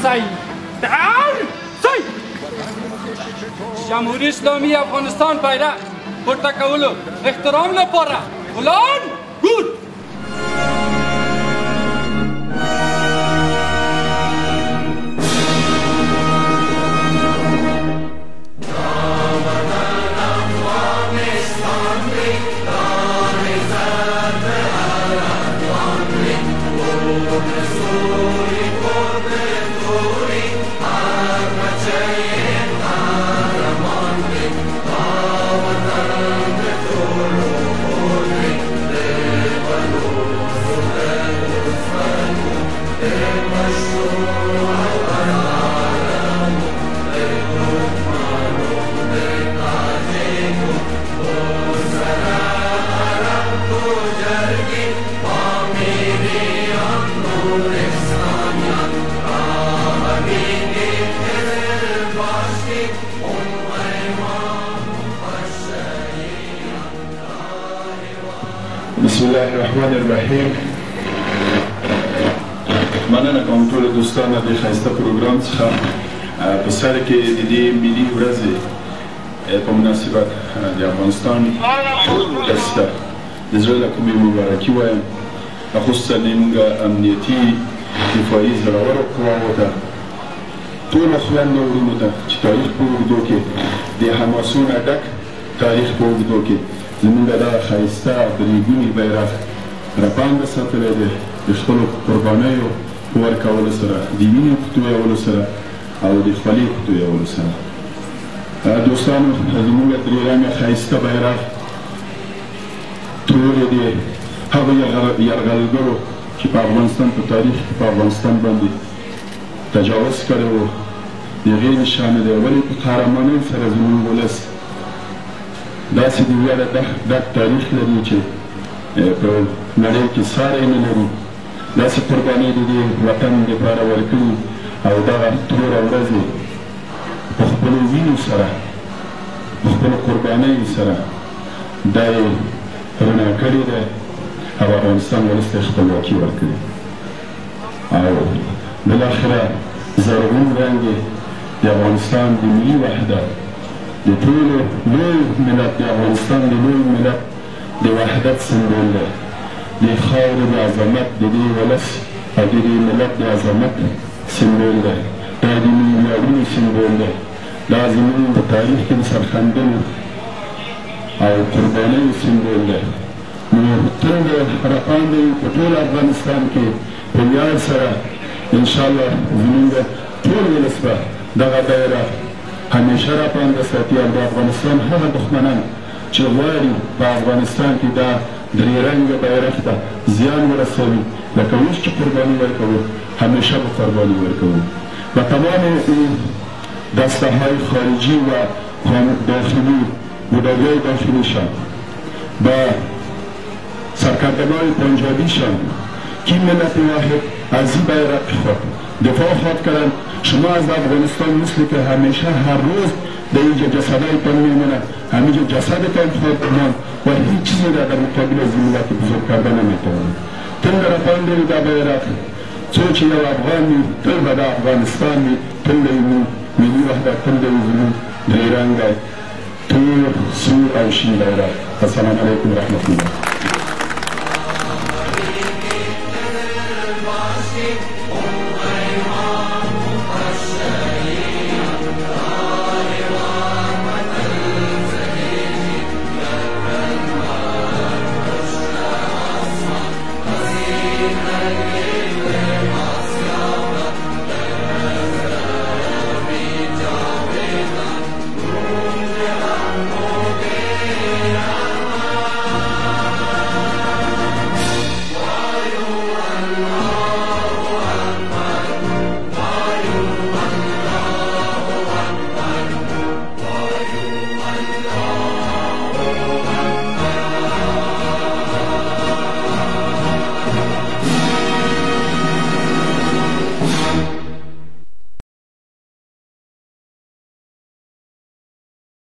سعی سعی جمهوری اسلامی افغانستان بیرق پورته کولو احترام لپاره فلان گود بسم الله الرحمن الرحیم. مننه کوم ټول دوستانو د ښایسته پروګرام څخه په سر کې د دې ملي ورځې په مناسبت د افغانستان کس ته د زړه له کومې مبارکي وایم، خصوصا زموږ امنیتي دفاعي زړورو قواوو ته، ټولو خویندو وروڼو ته چې تاریخ په اوږدو کې د حماسونه ډک تاریخ په اوږدو کې زموږ دغه ښایسته درېګوني بیرغ رپانده ساتلی دی د خپلو قربانیو په ورکولو سره، د وینې په تویولو سره او د خولې په تویولو سره. دوستانو، زموږ درې رنګه ښایسته بیرغ ټولې د هغو یرغلګرو چې په افغانستان په تاریخ کې په افغانستان باندې تجاوز کړی و د هغې نښانه دی. ولې په قهرمانۍ سره زموږ ولس داسې د ویاړه ډک تاریخ لري چې په نړۍ کې ساری نه لري. داسې قربانۍ د دې وطن دپاره ورکړي او دغه توره ورځ یې په خپلو وینو سره، په خپلو قربانیو سره دا یې رڼا کړې ده او افغانستان ولس ته خپلواکي ورکړې. او بالاخره زرغون رنګ یې د افغانستان د ملي وحدت، د ټولو لوی ملت، د افغانستان د لوی ملت د وحدت سمبول دی، د خاورې د عظمت، د دې ولس او د دې ملت د عظمت سمبول دی، دا د میلیارډونو سمبول دی، دا زموږ په تاریخ کې د سرښندنو او قربانیو سمبول دی. نو تل رپانده یو په ټول افغانستان کې په ویاړ سره انشاءالله زموږ ټول ولس به دغه بیرغ همیشه راپانده ساتي او د افغانستان هغه دښمنان چې غواړي په افغانستان کې دا درې رنګه بیرغ ته زیان ورسوي، لکه اوس چې قرباني ورکوو همیشه به قرباني ورکوو. و تمام این دسته‌های خارجی و داخلی، بودجه داخلیشان و سرکردگان پنجابیشان که ملت واحد از این بیرغ خود دفاع خواهد کردند. شما از افغانستان مثل که همیشه هر روز در اینجا جسدهایتان میمونه، همینجا جسدتان خواهد ماند و هیچ چیزی را در مقابل از این ملت بزرگ کردن نمیتوانید. تل رپانده در بیرغ څوک چې یو افغان وي تل به د افغانستان وي، تل د ملي وحدت، تل د زموږ درې رنګی تور سور او شین بیرغ. السلام علیکم ورحمة الله.